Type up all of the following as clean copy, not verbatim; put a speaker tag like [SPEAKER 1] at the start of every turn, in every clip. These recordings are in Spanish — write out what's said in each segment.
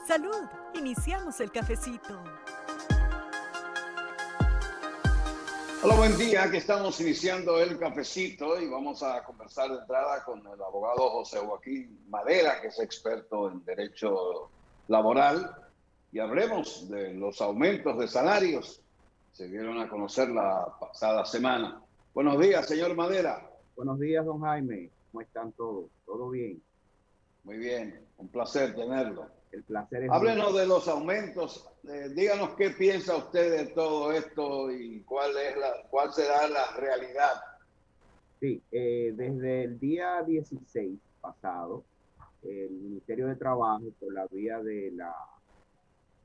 [SPEAKER 1] Salud, iniciamos el cafecito.
[SPEAKER 2] Hola, buen día, que estamos iniciando el cafecito y vamos a conversar de entrada con el abogado José Joaquín Madera, que es experto en derecho laboral, y hablemos de los aumentos de salarios. Se dieron a conocer la pasada semana. Buenos días, señor Madera.
[SPEAKER 3] Buenos días, don Jaime. ¿Cómo están todos? ¿Todo bien?
[SPEAKER 2] Muy bien, un placer tenerlo.
[SPEAKER 3] El placer es mío.
[SPEAKER 2] Háblenos de los aumentos. Díganos qué piensa usted de todo esto y cuál será la realidad.
[SPEAKER 3] Sí, desde el día 16 pasado, el Ministerio de Trabajo, por la vía de la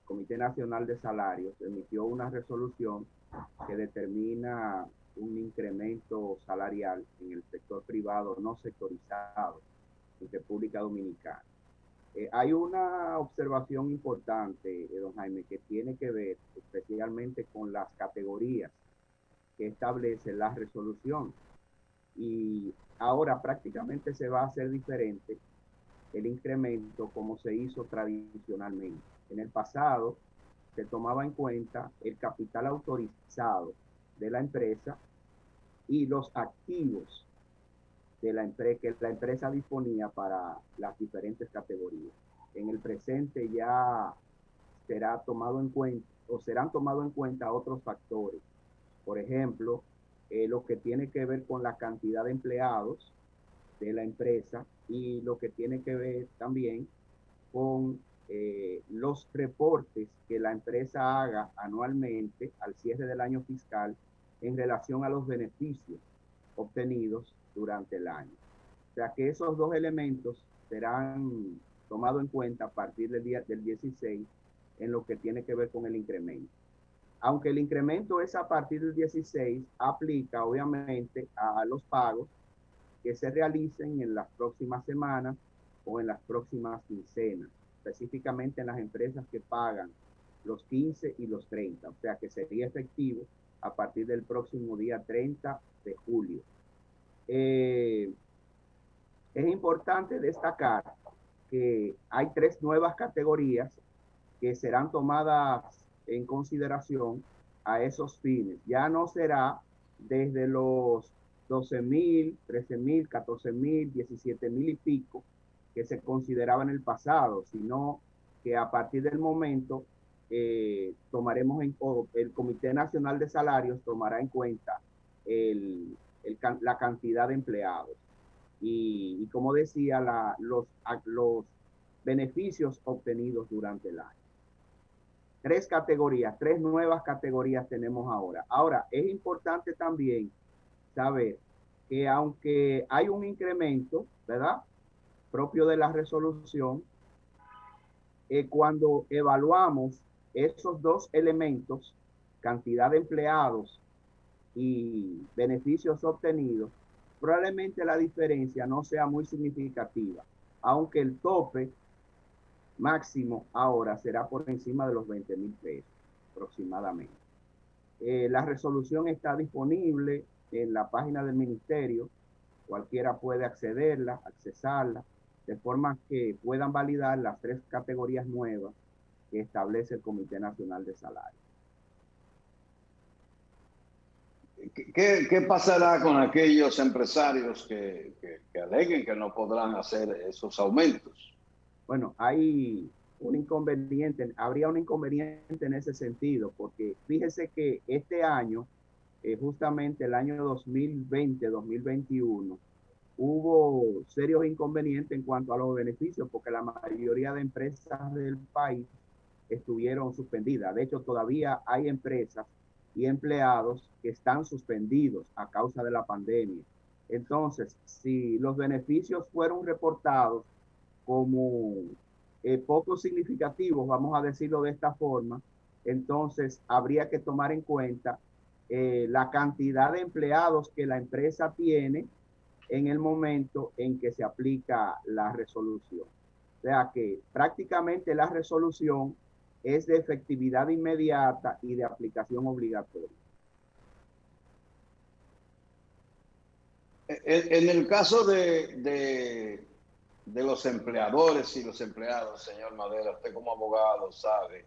[SPEAKER 3] Comité Nacional de Salarios, emitió una resolución que determina un incremento salarial en el sector privado no sectorizado en República Dominicana. Hay una observación importante, don Jaime, que tiene que ver especialmente con las categorías que establece la resolución. Y ahora prácticamente se va a hacer diferente el incremento como se hizo tradicionalmente. En el pasado se tomaba en cuenta el capital autorizado de la empresa y los activos de la empresa que la empresa disponía para las diferentes categorías. En el presente ya será tomado en cuenta o serán tomados en cuenta otros factores. Por ejemplo, lo que tiene que ver con la cantidad de empleados de la empresa y lo que tiene que ver también con los reportes que la empresa haga anualmente al cierre del año fiscal en relación a los beneficios obtenidos durante el año. O sea que esos dos elementos serán tomados en cuenta a partir del 16 en lo que tiene que ver con el incremento. Aunque el incremento es a partir del 16, aplica obviamente a los pagos que se realicen en las próximas semanas o en las próximas quincenas, específicamente en las empresas que pagan los 15 y los 30, o sea que sería efectivo a partir del próximo día 30 de julio. Es importante destacar que hay 3 nuevas categorías que serán tomadas en consideración a esos fines. Ya no será desde los 12,000, 13,000, 14,000, 17,000 y pico que se consideraba en el pasado, sino que a partir del momento tomaremos el Comité Nacional de Salarios tomará en cuenta la cantidad de empleados. Y como decía, los beneficios obtenidos durante el año. 3 categorías, 3 nuevas categorías tenemos ahora. Ahora, es importante también saber que aunque hay un incremento, ¿verdad? Propio de la resolución, cuando evaluamos esos dos elementos, cantidad de empleados y beneficios obtenidos, probablemente la diferencia no sea muy significativa, aunque el tope máximo ahora será por encima de los 20,000 pesos aproximadamente. La resolución está disponible en la página del ministerio, cualquiera puede accesarla, de forma que puedan validar las 3 categorías nuevas que establece el Comité Nacional de Salarios.
[SPEAKER 2] ¿Qué pasará con aquellos empresarios que aleguen que no podrán hacer esos aumentos?
[SPEAKER 3] Bueno, hay un inconveniente, habría un inconveniente en ese sentido, porque fíjese que este año, justamente el año 2020-2021, hubo serios inconvenientes en cuanto a los beneficios, porque la mayoría de empresas del país estuvieron suspendidas. De hecho, todavía hay empresas y empleados que están suspendidos a causa de la pandemia. Entonces, si los beneficios fueron reportados como poco significativos, vamos a decirlo de esta forma, entonces habría que tomar en cuenta la cantidad de empleados que la empresa tiene en el momento en que se aplica la resolución. O sea que prácticamente la resolución es de efectividad inmediata y de aplicación obligatoria.
[SPEAKER 2] En el caso de de los empleadores y los empleados, señor Madera. Usted como abogado sabe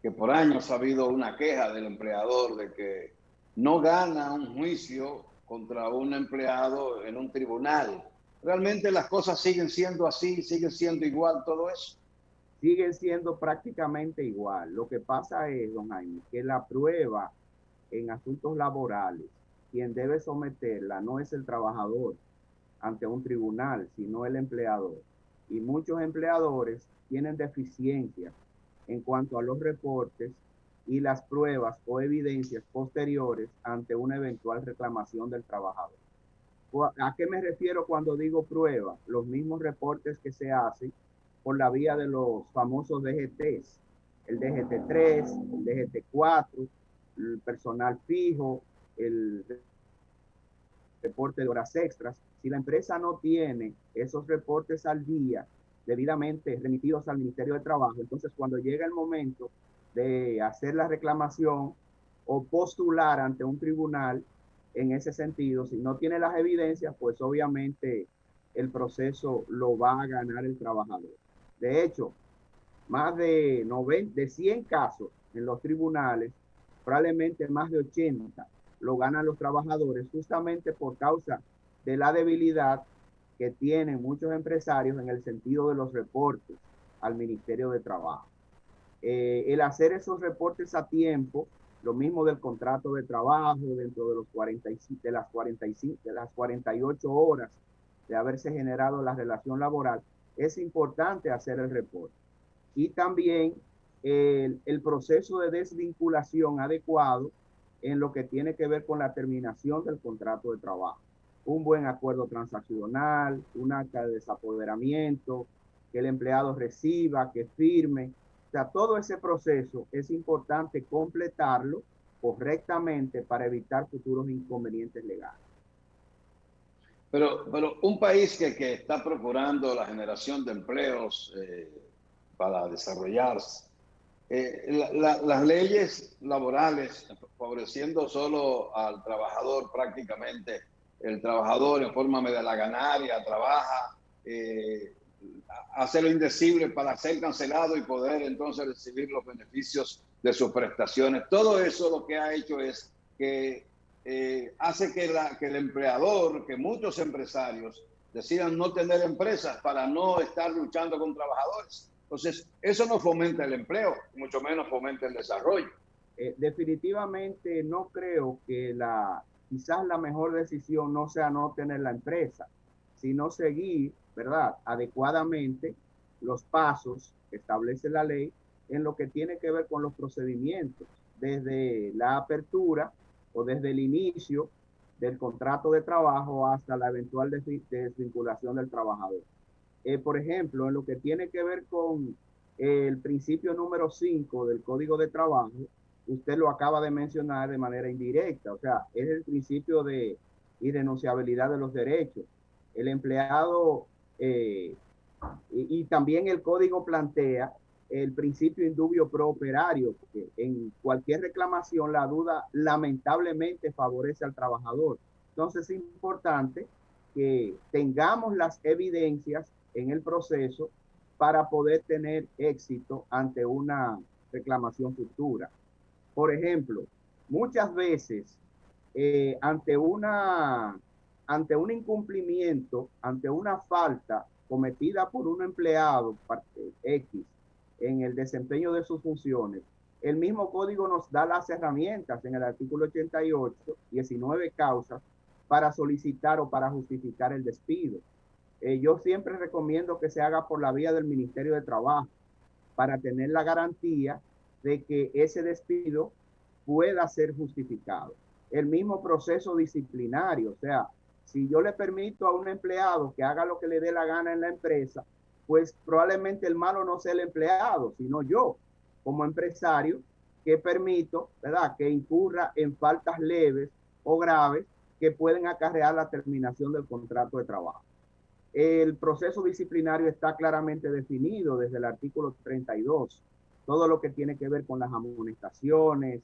[SPEAKER 2] que por años ha habido una queja del empleador de que no gana un juicio contra un empleado en un tribunal. ¿Realmente las cosas siguen siendo así, siguen siendo igual todo eso?
[SPEAKER 3] Siguen siendo prácticamente igual. Lo que pasa es, don Jaime, que la prueba en asuntos laborales, quien debe someterla no es el trabajador ante un tribunal, sino el empleador. Y muchos empleadores tienen deficiencias en cuanto a los reportes y las pruebas o evidencias posteriores ante una eventual reclamación del trabajador. ¿A qué me refiero cuando digo prueba? Los mismos reportes que se hacen por la vía de los famosos DGTs, el DGT3, el DGT4, el personal fijo, el reporte de horas extras. Si la empresa no tiene esos reportes al día, debidamente remitidos al Ministerio de Trabajo, entonces cuando llega el momento de hacer la reclamación o postular ante un tribunal en ese sentido, si no tiene las evidencias, pues obviamente el proceso lo va a ganar el trabajador. De hecho, más de 100 casos en los tribunales, probablemente más de 80 lo ganan los trabajadores justamente por causa de la debilidad que tienen muchos empresarios en el sentido de los reportes al Ministerio de Trabajo. El hacer esos reportes a tiempo, lo mismo del contrato de trabajo dentro de, los 45, de las 48 horas de haberse generado la relación laboral, es importante hacer el reporte. Y también el proceso de desvinculación adecuado en lo que tiene que ver con la terminación del contrato de trabajo. Un buen acuerdo transaccional, un acta de desapoderamiento, que el empleado reciba, que firme. O sea, todo ese proceso es importante completarlo correctamente para evitar futuros inconvenientes legales.
[SPEAKER 2] Pero un país que está procurando la generación de empleos para desarrollarse, las leyes laborales favoreciendo solo al trabajador prácticamente, el trabajador en forma de la ganaria trabaja, hace lo indecible para ser cancelado y poder entonces recibir los beneficios de sus prestaciones. Todo eso lo que ha hecho es que hace que el empleador, que muchos empresarios decidan no tener empresas para no estar luchando con trabajadores. Entonces, eso no fomenta el empleo, mucho menos fomenta el desarrollo.
[SPEAKER 3] Definitivamente no creo que quizás la mejor decisión no sea no tener la empresa, sino seguir, ¿verdad?, adecuadamente los pasos que establece la ley en lo que tiene que ver con los procedimientos, desde la apertura o desde el inicio del contrato de trabajo hasta la eventual desvinculación del trabajador. Por ejemplo, en lo que tiene que ver con el principio número 5 del Código de Trabajo, usted lo acaba de mencionar de manera indirecta, o sea, es el principio de irrenunciabilidad de los derechos. El empleado y también el código plantea el principio indubio pro operario, porque en cualquier reclamación la duda lamentablemente favorece al trabajador. Entonces es importante que tengamos las evidencias en el proceso para poder tener éxito ante una reclamación futura. Por ejemplo, muchas veces ante un incumplimiento, ante una falta cometida por un empleado X en el desempeño de sus funciones, el mismo código nos da las herramientas en el artículo 88, 19 causas para solicitar o para justificar el despido. Yo siempre recomiendo que se haga por la vía del Ministerio de Trabajo para tener la garantía de que ese despido pueda ser justificado. El mismo proceso disciplinario, o sea, si yo le permito a un empleado que haga lo que le dé la gana en la empresa, pues probablemente el malo no sea el empleado, sino yo, como empresario, que permito, ¿verdad?, que incurra en faltas leves o graves que pueden acarrear la terminación del contrato de trabajo. El proceso disciplinario está claramente definido desde el artículo 32, todo lo que tiene que ver con las amonestaciones,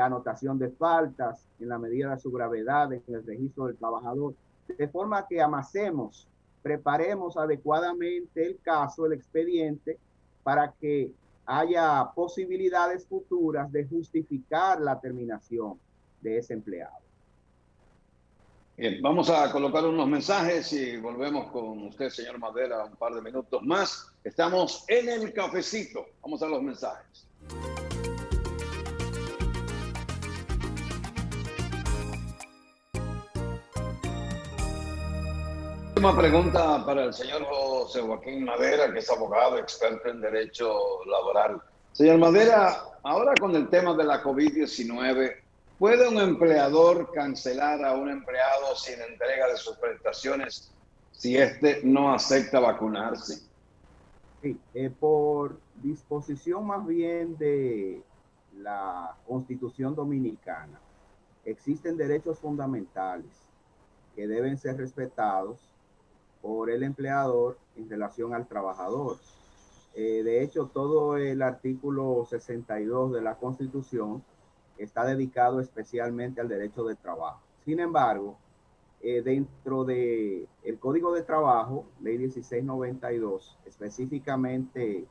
[SPEAKER 3] anotación de faltas en la medida de su gravedad en el registro del trabajador, de forma que amasemos preparemos adecuadamente el caso, el expediente, para que haya posibilidades futuras de justificar la terminación de ese empleado.
[SPEAKER 2] Bien, vamos a colocar unos mensajes y volvemos con usted, señor Madera, un par de minutos más. Estamos en el cafecito. Vamos a los mensajes. Última pregunta para el señor José Joaquín Madera, que es abogado experto en derecho laboral. Señor Madera, ahora con el tema de la COVID-19, ¿puede un empleador cancelar a un empleado sin entrega de sus prestaciones si éste no acepta vacunarse?
[SPEAKER 3] Sí, por disposición más bien de la Constitución Dominicana, existen derechos fundamentales que deben ser respetados por el empleador en relación al trabajador. De hecho, todo el artículo 62 de la Constitución está dedicado especialmente al derecho de trabajo. Sin embargo, dentro del Código de Trabajo, Ley 1692, específicamente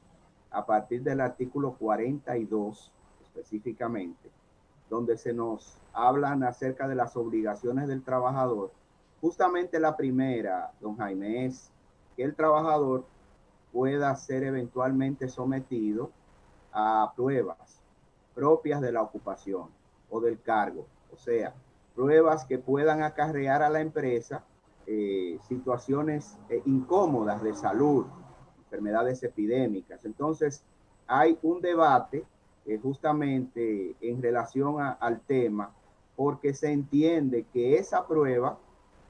[SPEAKER 3] a partir del artículo 42, específicamente, donde se nos hablan acerca de las obligaciones del trabajador, justamente la primera, don Jaime, es que el trabajador pueda ser eventualmente sometido a pruebas propias de la ocupación o del cargo, o sea, pruebas que puedan acarrear a la empresa situaciones incómodas de salud, enfermedades epidémicas. Entonces, hay un debate justamente en relación al tema, porque se entiende que esa prueba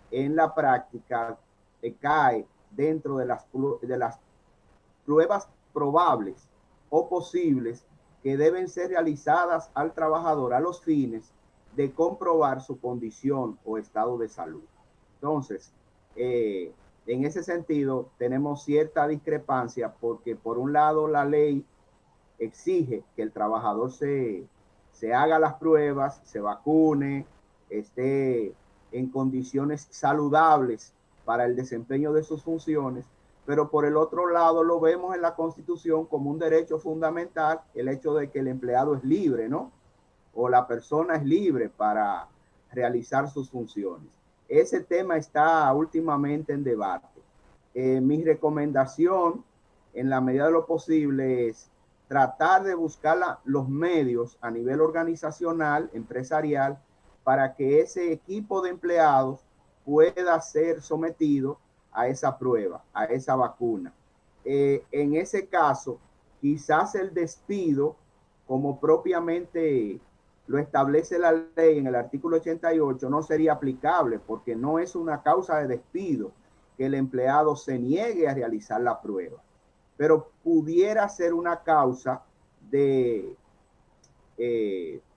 [SPEAKER 3] en la práctica cae dentro de las pruebas probables o posibles que deben ser realizadas al trabajador a los fines de comprobar su condición o estado de salud. Entonces, en ese sentido, tenemos cierta discrepancia porque por un lado la ley exige que el trabajador se haga las pruebas, se vacune, esté en condiciones saludables para el desempeño de sus funciones, pero por el otro lado lo vemos en la Constitución como un derecho fundamental, el hecho de que el empleado es libre, ¿no? O la persona es libre para realizar sus funciones. Ese tema está últimamente en debate. Mi recomendación, en la medida de lo posible, es tratar de buscar los medios a nivel organizacional, empresarial, para que ese equipo de empleados pueda ser sometido a esa prueba, a esa vacuna. En ese caso, quizás el despido, como propiamente lo establece la ley en el artículo 88, no sería aplicable porque no es una causa de despido que el empleado se niegue a realizar la prueba, pero pudiera ser una causa de,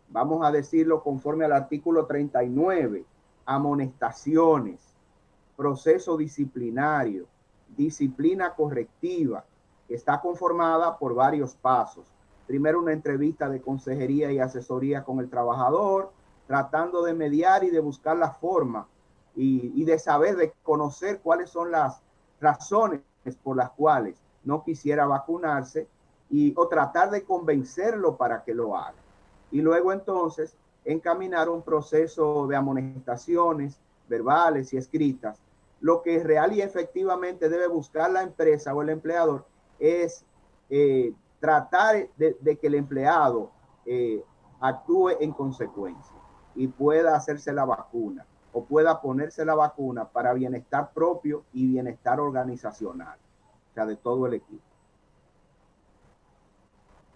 [SPEAKER 3] vamos a decirlo conforme al artículo 39, amonestaciones, proceso disciplinario, disciplina correctiva, que está conformada por varios pasos. Primero, una entrevista de consejería y asesoría con el trabajador, tratando de mediar y de buscar la forma y de saber, de conocer cuáles son las razones por las cuales no quisiera vacunarse o tratar de convencerlo para que lo haga. Y luego entonces encaminar un proceso de amonestaciones verbales y escritas. Lo que real y efectivamente debe buscar la empresa o el empleador es tratar de que el empleado actúe en consecuencia y pueda hacerse la vacuna o pueda ponerse la vacuna para bienestar propio y bienestar organizacional, o sea, de todo el equipo.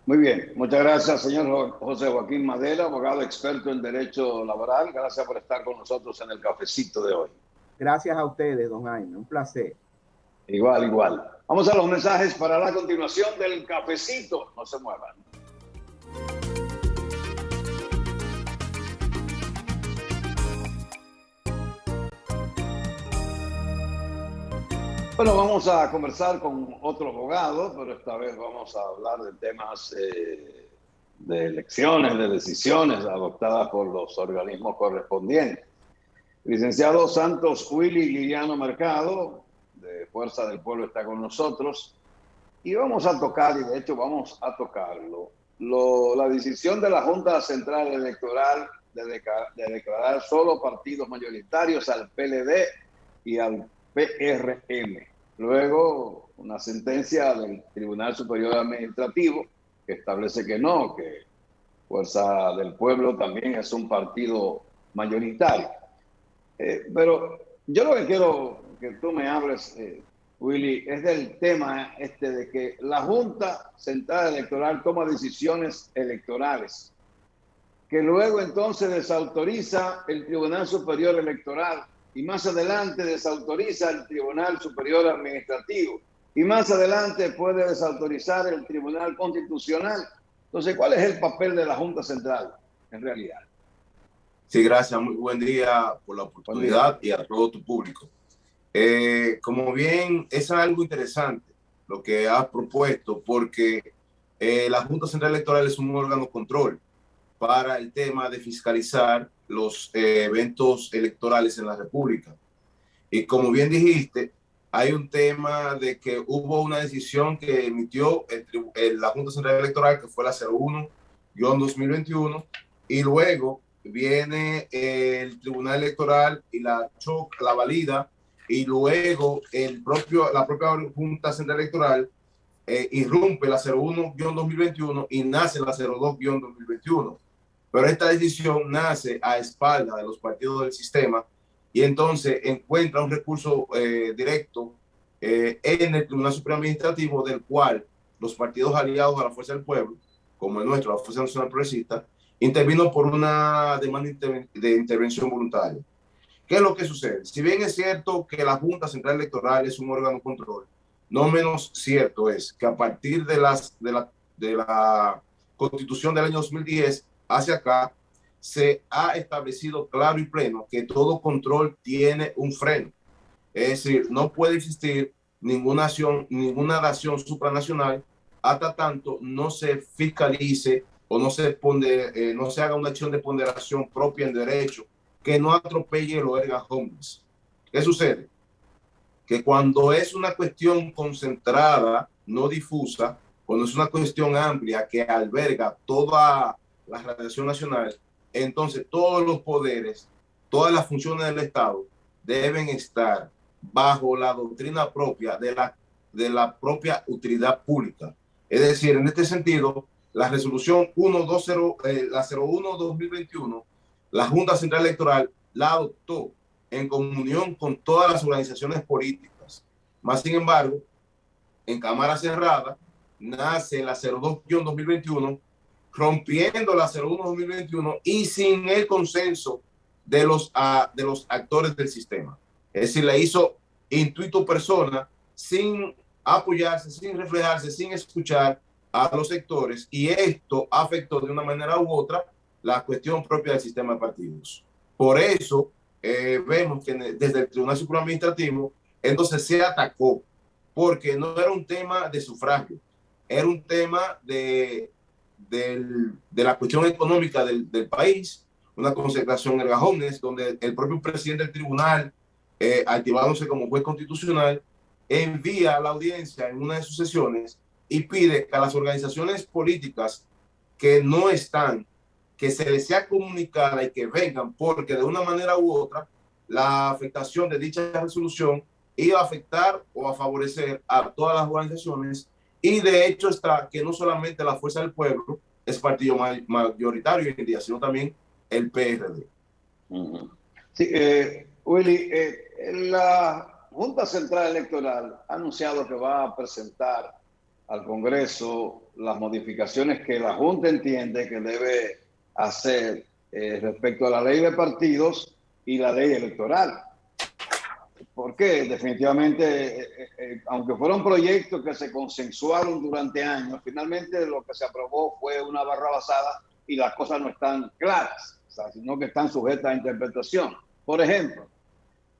[SPEAKER 2] Muy bien, muchas gracias, señor José Joaquín Madera, abogado experto en derecho laboral. Gracias por estar con nosotros en el cafecito de hoy.
[SPEAKER 3] Gracias a ustedes, don Jaime, un placer.
[SPEAKER 2] Igual, igual. Vamos a los mensajes para la continuación del cafecito. No se muevan. Bueno, vamos a conversar con otro abogado, pero esta vez vamos a hablar de temas de elecciones, de decisiones adoptadas por los organismos correspondientes. Licenciado Santos Willy Liriano Mercado, de Fuerza del Pueblo está con nosotros y vamos a tocar, y de hecho vamos a tocarlo, la decisión de la Junta Central Electoral de declarar solo partidos mayoritarios al PLD y al PRM. Luego, una sentencia del Tribunal Superior Administrativo que establece que no, que Fuerza del Pueblo también es un partido mayoritario. Pero yo lo que quiero que tú me hables, Willy, es del tema de que la Junta Central Electoral toma decisiones electorales, que luego entonces desautoriza el Tribunal Superior Electoral y más adelante desautoriza el Tribunal Superior Administrativo y más adelante puede desautorizar el Tribunal Constitucional. Entonces, ¿cuál es el papel de la Junta Central en realidad?
[SPEAKER 4] Sí, gracias. Muy buen día por la oportunidad y a todo tu público. Como bien, es algo interesante lo que has propuesto, porque la Junta Central Electoral es un órgano control para el tema de fiscalizar los eventos electorales en la República. Y como bien dijiste, hay un tema de que hubo una decisión que emitió la Junta Central Electoral, que fue la 01-2021, y luego viene el Tribunal Electoral y la valida, y luego la propia Junta Central Electoral irrumpe la 01-2021 y nace la 02-2021. Pero esta decisión nace a espaldas de los partidos del sistema y entonces encuentra un recurso directo en el Tribunal Supremo Administrativo, del cual los partidos aliados a la Fuerza del Pueblo, como el nuestro, la Fuerza Nacional Progresista, intervino por una demanda de intervención voluntaria. ¿Qué es lo que sucede? Si bien es cierto que la Junta Central Electoral es un órgano de control, no menos cierto es que a partir de la Constitución del año 2010 hacia acá, se ha establecido claro y pleno que todo control tiene un freno. Es decir, no puede existir ninguna nación supranacional hasta tanto no se fiscalice o no se haga una acción de ponderación propia en derecho que no atropelle los erga omnes. ¿Qué sucede? Que cuando es una cuestión concentrada, no difusa, cuando es una cuestión amplia que alberga toda la radiación nacional, entonces todos los poderes, todas las funciones del Estado deben estar bajo la doctrina propia de la propia utilidad pública. Es decir, en este sentido, la resolución 01-2021, la Junta Central Electoral la adoptó en comunión con todas las organizaciones políticas. Más sin embargo, en cámara cerrada, nace la 02-2021, rompiendo la 01-2021 y sin el consenso de los actores del sistema. Es decir, le hizo intuito persona, sin apoyarse, sin reflejarse, sin escuchar a los sectores, y esto afectó de una manera u otra la cuestión propia del sistema de partidos. Por eso vemos que desde el Tribunal Supremo Administrativo entonces se atacó, porque no era un tema de sufragio, era un tema de la cuestión económica del país, una concentración erga omnes, donde el propio presidente del tribunal, activándose como juez constitucional, envía a la audiencia en una de sus sesiones y pide que a las organizaciones políticas que no están, que se les sea comunicada y que vengan, porque de una manera u otra la afectación de dicha resolución iba a afectar o a favorecer a todas las organizaciones. Y de hecho está que no solamente la Fuerza del Pueblo es partido mayoritario hoy en día, sino también el PRD.
[SPEAKER 2] Sí, Willy, la Junta Central Electoral ha anunciado que va a presentar al Congreso las modificaciones que la Junta entiende que debe hacer respecto a la ley de partidos y la ley electoral. Porque definitivamente, aunque fueron proyectos que se consensuaron durante años, finalmente lo que se aprobó fue una barrabasada y las cosas no están claras, o sea, sino que están sujetas a interpretación. Por ejemplo,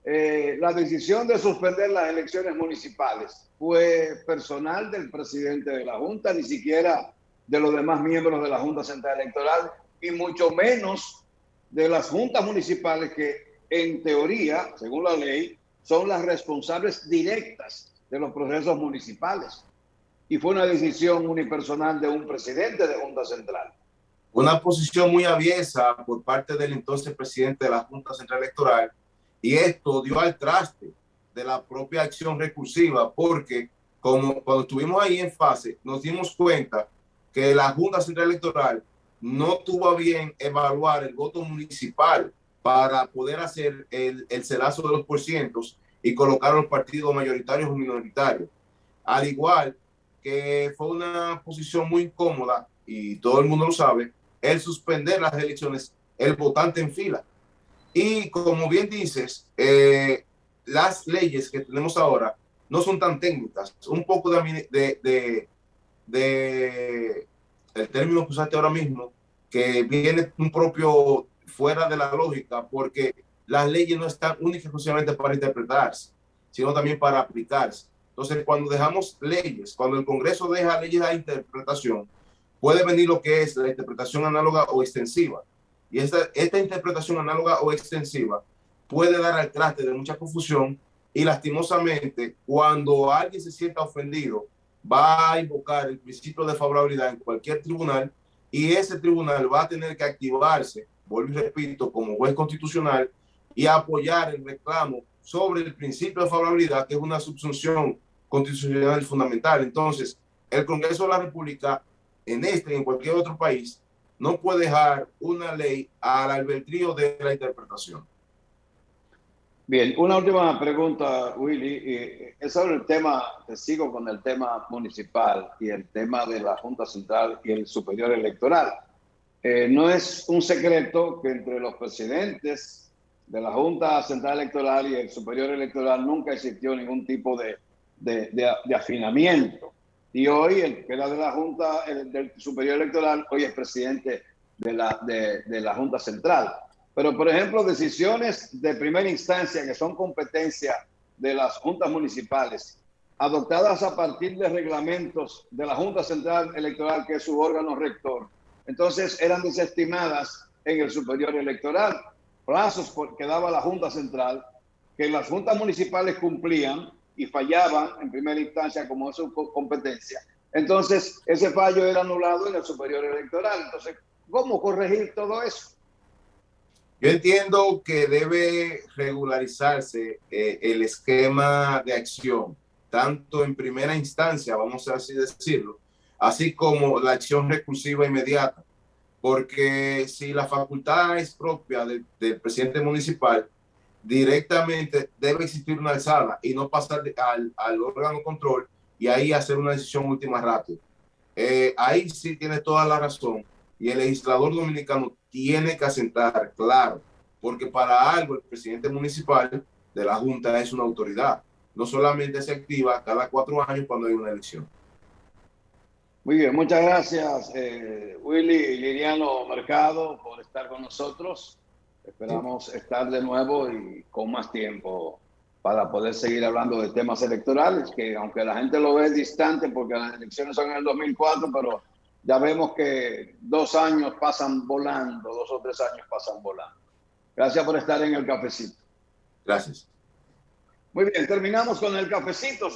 [SPEAKER 2] la decisión de suspender las elecciones municipales fue personal del presidente de la Junta, ni siquiera de los demás miembros de la Junta Central Electoral, y mucho menos de las juntas municipales que, en teoría, según la ley, son las responsables directas de los procesos municipales. Y fue una decisión unipersonal de un presidente de Junta Central.
[SPEAKER 4] Una posición muy aviesa por parte del entonces presidente de la Junta Central Electoral, y esto dio al traste de la propia acción recursiva, porque como cuando estuvimos ahí en fase, nos dimos cuenta que la Junta Central Electoral no tuvo a bien evaluar el voto municipal para poder hacer el celazo de los porcientos y colocar a los partidos mayoritarios o minoritarios. Al igual que fue una posición muy incómoda, y todo el mundo lo sabe, el suspender las elecciones, el votante en fila. Y como bien dices, las leyes que tenemos ahora no son tan técnicas. Un poco de el término que usaste ahora mismo, que viene un propio fuera de la lógica, porque las leyes no están únicas y exclusivamente para interpretarse, sino también para aplicarse. Entonces, cuando dejamos leyes, cuando el Congreso deja leyes a interpretación, puede venir lo que es la interpretación análoga o extensiva. Y esta interpretación análoga o extensiva puede dar al traste de mucha confusión, y lastimosamente, cuando alguien se sienta ofendido, va a invocar el principio de favorabilidad en cualquier tribunal, y ese tribunal va a tener que activarse, vuelvo y repito, como juez constitucional, y apoyar el reclamo sobre el principio de favorabilidad, que es una subsunción constitucional fundamental. Entonces, el Congreso de la República, en este y en cualquier otro país, no puede dejar una ley al albedrío de la interpretación.
[SPEAKER 2] Bien, una última pregunta, Willy. Es sobre el tema, te sigo con el tema municipal y el tema de la Junta Central y el Superior Electoral. No es un secreto que entre los presidentes de la Junta Central Electoral y el Superior Electoral nunca existió ningún tipo de afinamiento. Y hoy el que era de la Junta del Superior Electoral, hoy es presidente de la Junta Central. Pero, por ejemplo, decisiones de primera instancia que son competencia de las juntas municipales, adoptadas a partir de reglamentos de la Junta Central Electoral, que es su órgano rector, entonces eran desestimadas en el Superior Electoral. Plazos que daba la Junta Central, que las juntas municipales cumplían y fallaban en primera instancia como es su competencia. Entonces, ese fallo era anulado en el Superior Electoral. Entonces, ¿cómo corregir todo eso?
[SPEAKER 4] Yo entiendo que debe regularizarse el esquema de acción, tanto en primera instancia, vamos a así decirlo, así como la acción recursiva inmediata, porque si la facultad es propia del presidente municipal, directamente debe existir una alzada y no pasar al órgano control y ahí hacer una decisión última rápida. Ahí sí tiene toda la razón, y el legislador dominicano tiene que asentar, claro, porque para algo el presidente municipal de la Junta es una autoridad, no solamente se activa cada 4 años cuando hay una elección.
[SPEAKER 2] Muy bien, muchas gracias Willy y Liriano Mercado por estar con nosotros. Esperamos estar de nuevo y con más tiempo para poder seguir hablando de temas electorales, que aunque la gente lo ve distante porque las elecciones son en el 2004, pero ya vemos que 2 años pasan volando, 2 o 3 años pasan volando. Gracias por estar en el cafecito.
[SPEAKER 4] Gracias.
[SPEAKER 2] Muy bien, terminamos con el cafecito.